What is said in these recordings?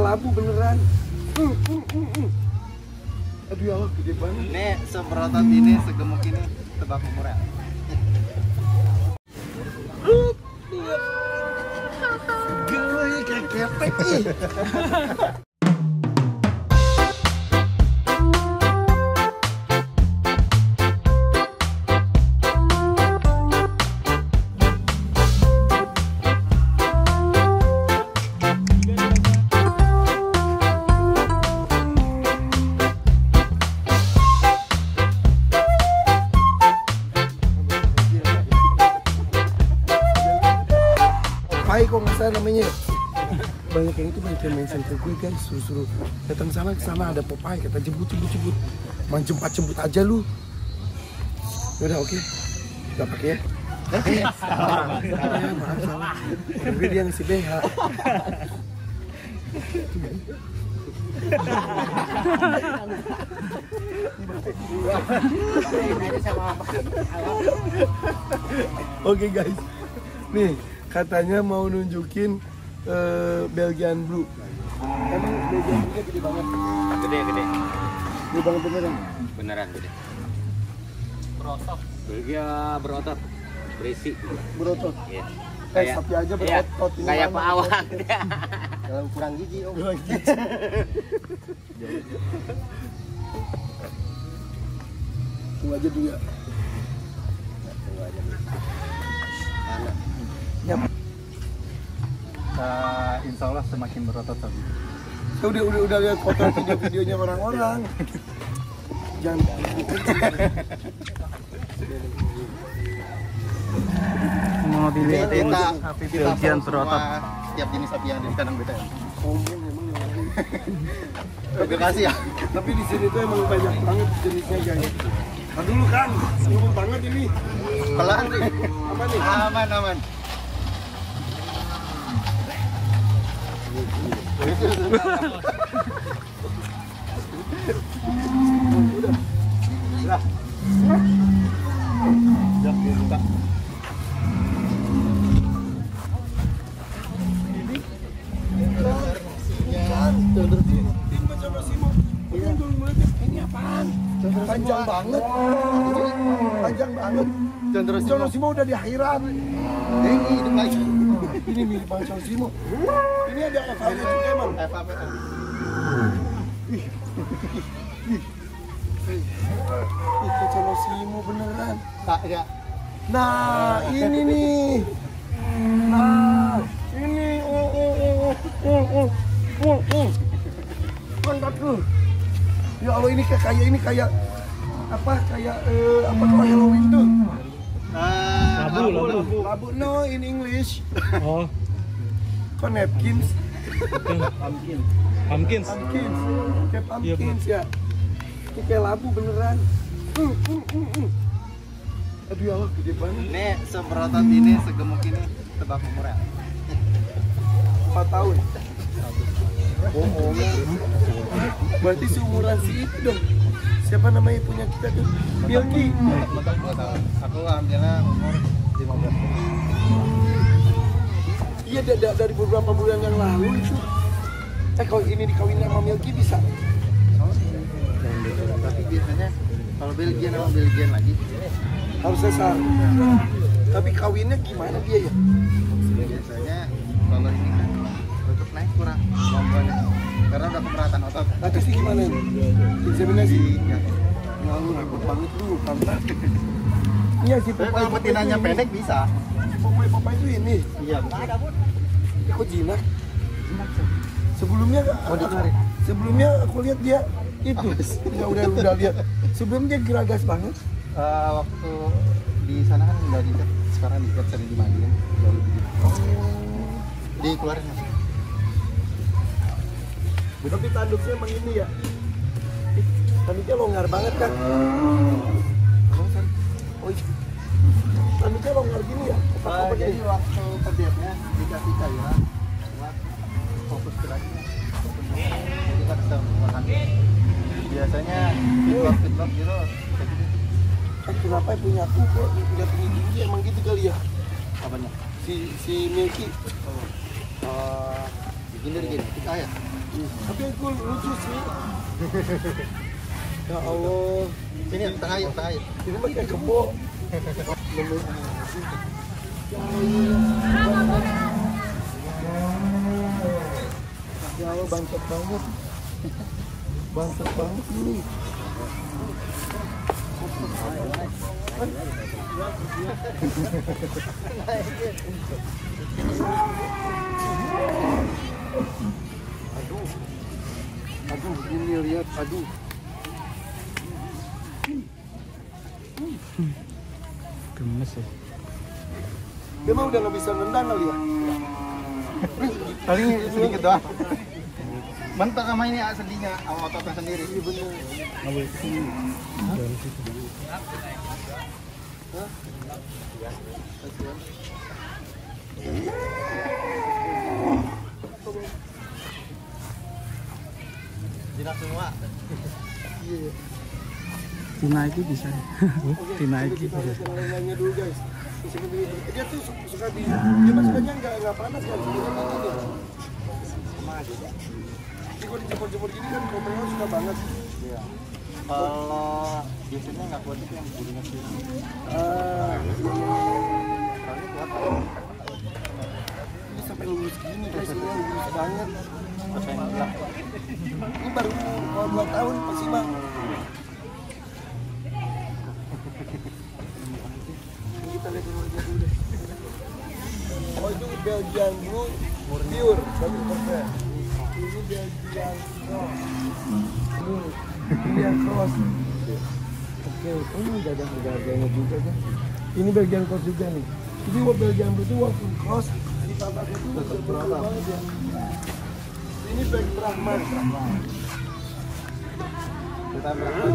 labu beneran. Aduh ya Allah, gede banget. Ini seberotot ini, segemuk ini, tebak umurnya. Gue kayak ketek nih. Pai kok nggak salah namanya. Banyak yang itu banyak yang mention ke gue guys, suruh datang sana ke sana ada Popeye, kata jemput. Main jemput aja lu. Udah oke. Gak pakai ya? Maaf salah. Tapi dia ngasih BH. Oke guys. Nih katanya mau nunjukin Belgian Blue. Emang Belgian Blue gede banget? Gede. Gede banget beneran? Beneran gede. Berotot. Belgia berotot. Berisi. Berotot? Iya. Sapi aja berotot. Iya. Kayak Pak Awang. Kurang gigi om. Tunggu aja dulu ya. Tunggu aja dulu. Mana? Yap. Insya Allah semakin berotot tadi. Udah lihat foto videonya orang-orang. Jangan. Mau dilihat sapi Belgian berotot. Tiap jenis sapi yang ada di kandang BTN. Sombong emang. Terima kasih ya. Tapi di sini tuh emang banyak banget jenisnya guys. Nah dulu kan, sibuk banget ini. Pelan sih. Apa nih? Aman. Udah. Jangan dibuka. Ini apaan? Panjang banget. Jono Simo udah di akhirat. Ini hidup lagi. Ini mirip Bang Jono Simo. Ini ada FA-nya juga emang. FAPN. Itu Jono Simo beneran. Tak ya. Nah, ini nih. Nah, ini. Mantapku. Ya Allah ini kayak apa kalau Halloween tuh? Labu no in English. Oh, Kok napkins? pumpkins. Kayak pumpkins ya. Ini kayak labu beneran. Aduh ya Allah, gede banget. Ini seberotot ini, segemuk ini, tebak umurnya. 4 tahun. Oh, berarti seumuran si itu dong. Siapa namanya punya kita tuh? Milky. Betul 2 tahun. Aku ambilnya umur 15. Iya, dari beberapa bulan yang lalu itu. Kalau ini dikawin sama Milky bisa. Tapi biasanya kalau Belgian sama Belgian lagi Harus sesar. Tapi kawinnya gimana dia ya? biasanya kalau ini kan untuk naik kurang kemampuannya karena udah pemerataan otot. Nah, terus ini gimana ini? Inseminasi? Ya. Lalu repot banget dulu, pantat. Iya sih, Tapi kalau betinanya pendek bisa. Popeye itu ini. Iya. Kok jinak? Sebelumnya Sebelumnya aku lihat dia itu. Udah lihat. Sebelumnya dia geragas banget. Waktu di sana kan nggak diikat, sekarang diikat sering dimandiin. Jauh lebih gitu. Dikeluarin mas. Tapi tanduknya emang ini ya. Tanduknya longgar banget kan? Oh iya. Tanduknya longgar gini ya? Jadi waktu pediatnya dikasih cairan buat fokus geraknya. Jadi kan bisa makan. Biasanya feedback gitu. Kenapa punya aku kok udah punya gigi emang gitu kali ya? Apanya? Si Milky. Begini kita ya. Tapi aku lucu sih. Ya Allah. Sini tengah yuk, tengah yuk. Ini mah kayak kebo. Ya Allah, bangsat banget. Bangsat banget ini. Aduh, ini lihat, aduh. Gemes ya. Dia mah udah nggak bisa nendang kali ya. Paling sedikit doang. Bentar sama ini sendinya, sama ototnya sendiri. Iya bener. Jinak semua. Iya. Dinaiki bisa. Dinaiki bisa. Lainnya dulu guys. Dia tuh suka dia masuknya nggak panas kan? Sama aja. Jadi kalau dijemur-jemur gini kan kotornya suka banget. Iya. Kalau biasanya nggak kuat itu yang bulunya sih. Kalau kuat. Ini sampai lulus gini guys, ini lulus banget. Apa yang bilang? Ini baru 2 tahun masih bang. Ini kita lihat dulu aja dulu deh. Oh itu Belgian Blue pure 100%. Ini Belgian Cross. Ini yang Cross. Oke, ini udah ada harga-harganya juga kan. Ini Belgian Cross juga nih. Jadi Belgian Blue itu walaupun Cross di tataknya itu betul banget ya. Ini Black Brahman. Kita Brahman.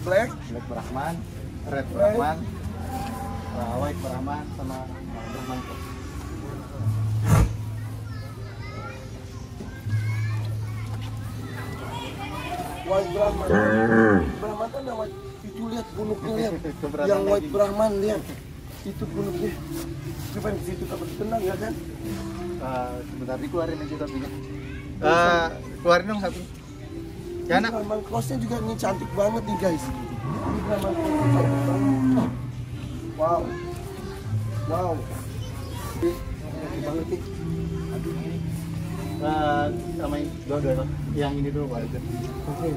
Black Brahman, Red Brahman, White Brahman sama Brahman. White Brahman. Brahman kan yang white. Itu lihat punuknya lihat. Yang White Brahman lihat. Itu punuknya. Coba di situ takut tenang ya kan? Sebentar dikeluarin aja tapi. Keluarin dong satu. Ya nak. Brahman Crossnya juga ini cantik banget nih guys. Ini Brahman Crossnya cantik banget. Wow. Wow. Ini cantik banget nih. Sama yang dua yang ini dulu Pak. Oke.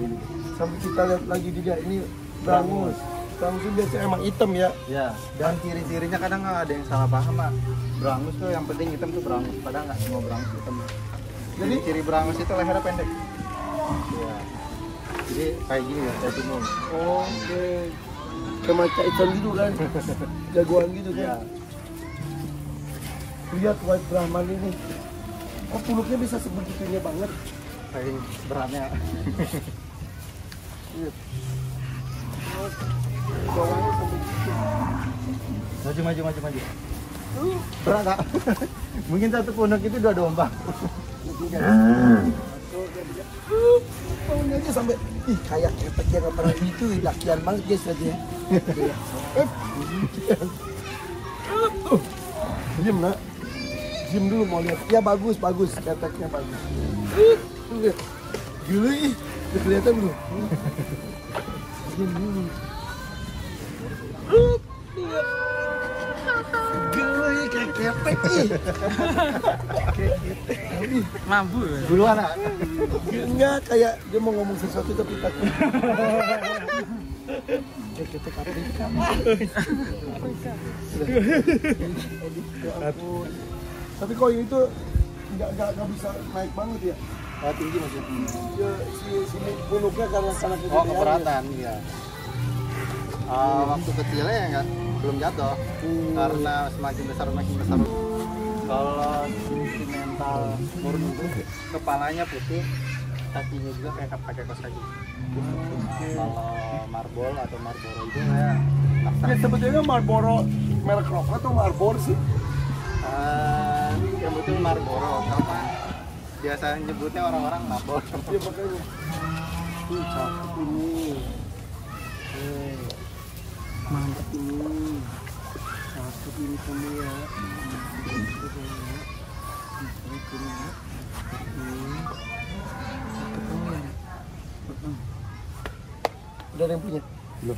Sampai kita lihat lagi juga ini Brangus. Brangus itu biasanya emang hitam ya. Ya, dan ciri-cirinya kadang ada yang salah paham Pak. Brangus tuh yang penting hitam tuh brangus, padahal nggak semua brangus hitam. Jadi ciri brangus itu lehernya pendek. Ya. Jadi kayak gini ya, kayak gini. Oke. Sama Caitan gitu kan. Jagoan gitu kan. Ya. Lihat White Brahman ini. Oh punuknya bisa sebegitunya banget. Kayak beratnya. Lihat. Bawahnya sebegitu. Maju. Berat nggak? Mungkin satu punuk itu 2 domba. Baunya aja sampai ih kayak ketek yang pernah itu lakian banget guys aja. Diam nak. Diam dulu mau lihat. Ya bagus keteknya bagus. Gila ih, udah kelihatan belum? Diam dulu. Gila ih kayak ketek ih. Mampu ya? Duluan nak. Enggak, kayak dia mau ngomong sesuatu tapi takut. Kayak ketek Afrika. Tapi kok itu nggak bisa naik banget ya? Tinggi maksudnya. Ya, si punuknya karena Oh, keberatan iya. Waktu kecilnya ya nggak belum jatuh karena semakin besar. Kalau sentimental murni itu kepalanya putih, kakinya juga kayak pakai kaos kaki. Kalau Marlboro atau Marlboro itu kayak Ya sebetulnya Marlboro merek rokok atau Marlboro sih? yang betul Marlboro karena biasa nyebutnya orang-orang Marlboro. Iya makanya. Cakep ini. Mantap. Cakep ini kamu ya. Udah ada yang punya? Belum.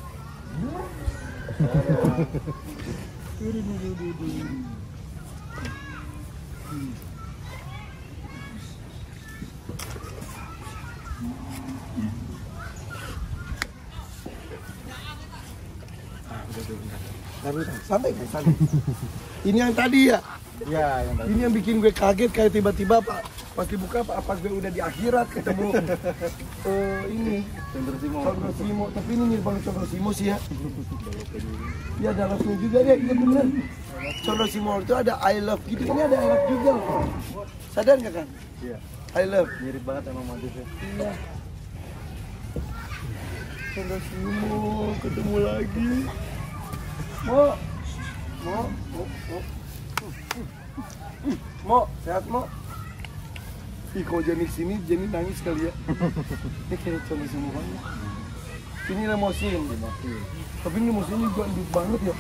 Santai kan, santai. Ini yang tadi ya? Iya, yang tadi. Ini yang bikin gue kaget kayak tiba-tiba Pak pas dibuka apa gue udah di akhirat ketemu ini Chandra Simo. Chandra Simo, tapi ini mirip banget Chandra Simo sih ya. Ya ada love juga deh, iya bener. Chandra Simo itu ada I love gitu, ini ada I love juga loh. Sadar nggak kan? Iya. I love. Mirip banget emang motifnya. Iya. Chandra Simo ketemu lagi. Mo, sehat Mo? Ih, kalau Jenny sini, Jenny nangis kali ya. Ini kayak Chandra Simo banget. Ini limosin. Tapi ini musimnya juga endut banget ya.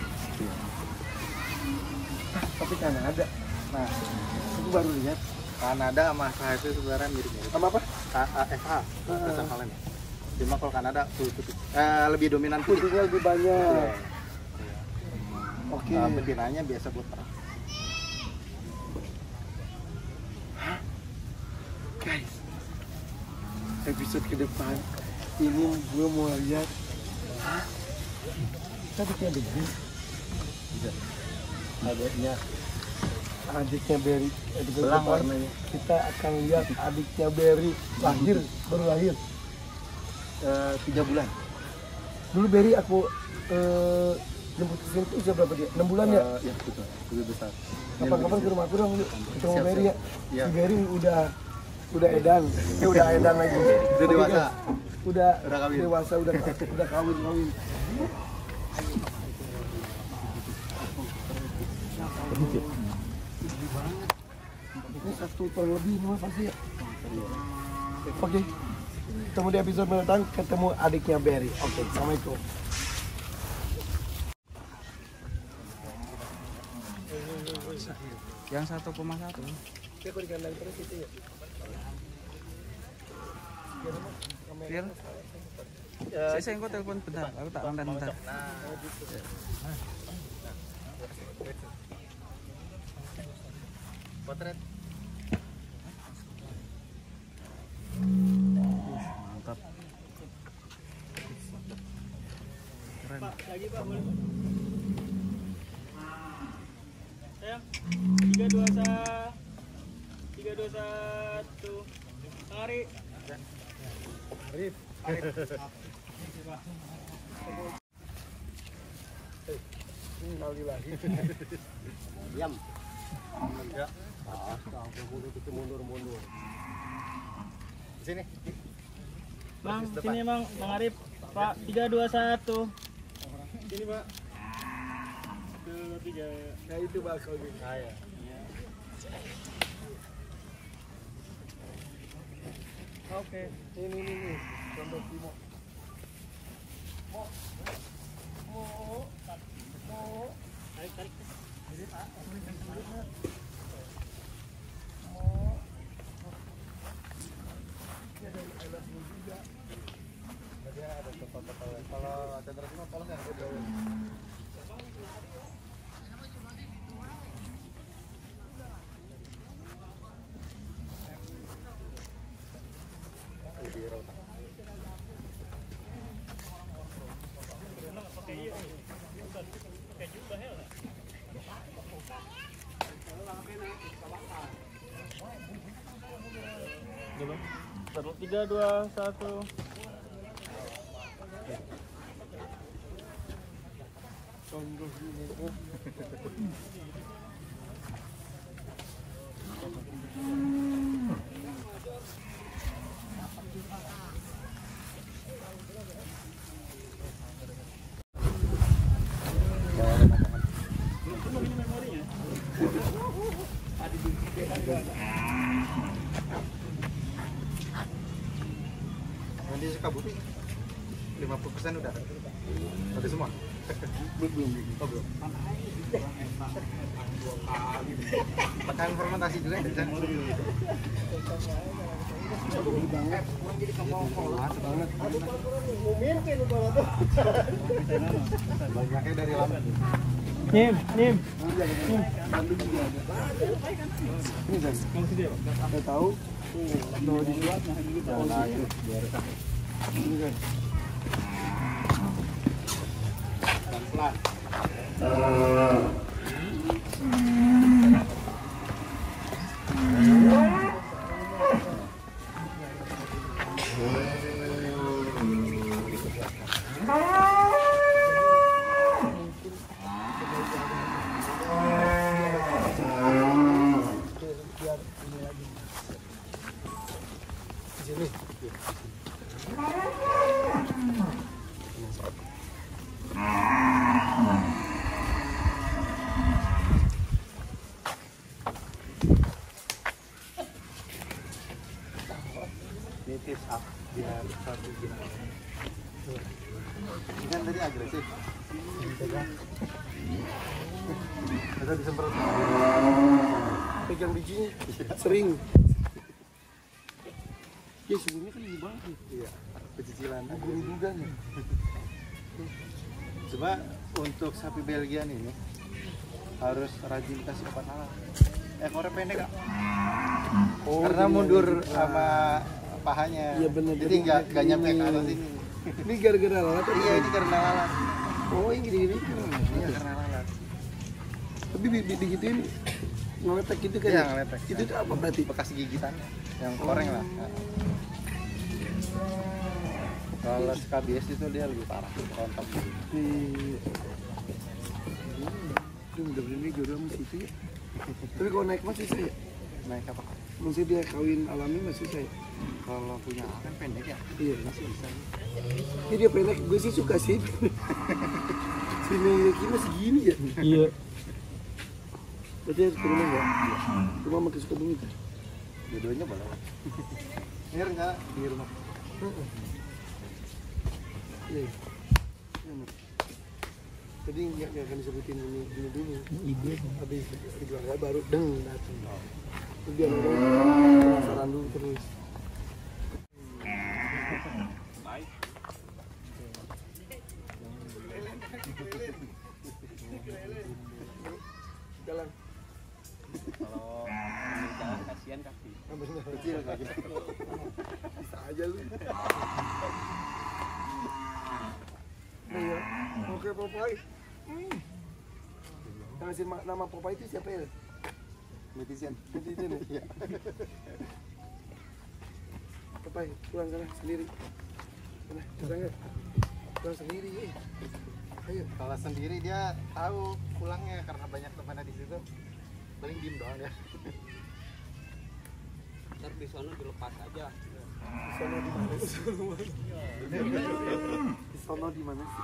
Tapi Kanada. Nah, itu baru lihat. Kanada sama FH itu sebenarnya mirip-mirip. Sama apa? FH, bahasa Valen. Cuma kalau Kanada putih, lebih dominan putih. Putihnya lebih banyak. Oke. Betinanya biasa buat perang. Guys, episode ke depan ini gue mau lihat. Adiknya Berry. Adiknya Berry. Belang warnanya. Kita akan lihat adiknya Berry baru lahir 3 bulan. Dulu Berry aku jemput kesini tuh usia berapa dia? 6 bulan ya? Iya betul, lebih besar. Kapan-kapan ke rumah aku dong yuk. Ketemu Siap, Berry ya. Iya. Si Berry udah edan. Udah edan lagi. Udah dewasa. Udah kawin. Dewasa, udah kawin. Ini 1 tahun lebih ini mah pasti ya. Oke. Ketemu di episode mendatang, ketemu adiknya Berry. Oke, assalamualaikum. Yang 1,1. Dia kok digandang terus itu ya? Biar. Saya engkau telepon bentar, aku tak konten bentar. Potret. Mantap. Keren. Lagi Pak, boleh Pak. Sayang, 3, 2, 1. Tarik. Arif. Innalillahi. Diam. Enggak. Mundur. Di sini. Bang, sini Bang Arif. Pak, 3, 2, 1. Sini Pak. 2, 3. Nah itu bakal gitu. Saya. Oke. Ini. Contoh Timo. Tarik. Kalau Chandra Simo polos ya. Satu, 3, 2, 1. Contoh Timo. Yang di Sukabumi 50% udah ada semua. Belum. Oh belum. Pakai fermentasi juga ya? banget. Banyaknya dari lama. Nim. Nggak tahu. Mau dibuat ini kan. Pelan. Nitis up biar satu biar. Ini kan tadi agresif. Kita disemprot. Pegang bijinya sering. Ya sebelumnya kan ini banget. Iya, pecicilan. Guru juga nih. Coba untuk sapi Belgian ini harus rajin kasih obat halal. Ekornya pendek kak. Oh, Karena jadi mundur yang- sama pahanya. Iya, bener. Jadi nggak nyampe ke atas ini. Ini gara-gara lalat. Iya ini karena lalat. Oh ini gini-gini. Iya karena lalat. Tapi digituin ngeletek gitu kan? Iya ya? ngeletek. Itu tuh apa berarti? Bekas gigitan yang koreng lah. Kalau skabies itu dia lebih parah, rontok. Ini udah berani jodoh sama situ ya. Tapi kalau naik masih saya. Naik apa? Maksudnya dia kawin alami masih saya. Kalau punya kan pendek ya, Iya. masih bisa. Ini dia pendek, gue sih suka sih. Si Mengeki masih gini ya. Iya. Berarti harus ke rumah ya? Rumah makin suka bumi kan? Dua-duanya boleh. Ini nggak di rumah. Iya. Jadi nggak akan disebutin ini dulu. Ide. Habis dijual baru deng datang. Itu biar orang penasaran dulu terus. Jalan. Kalau jalan kasihan kaki. Kecil kaki. Bisa aja lu. Iya. Oke Popeye. Yang ngasih nama Popeye itu siapa ya? Netizen. Netizen ya? Iya. Popeye, pulang sana sendiri. Sana, bisa nggak? Pulang sendiri ya. Ayo. Kalau sendiri dia tahu pulangnya karena banyak temannya di situ. Paling diem doang ya. Ntar di sana dilepas aja. Di sana di mana sih? Di sana di mana sih?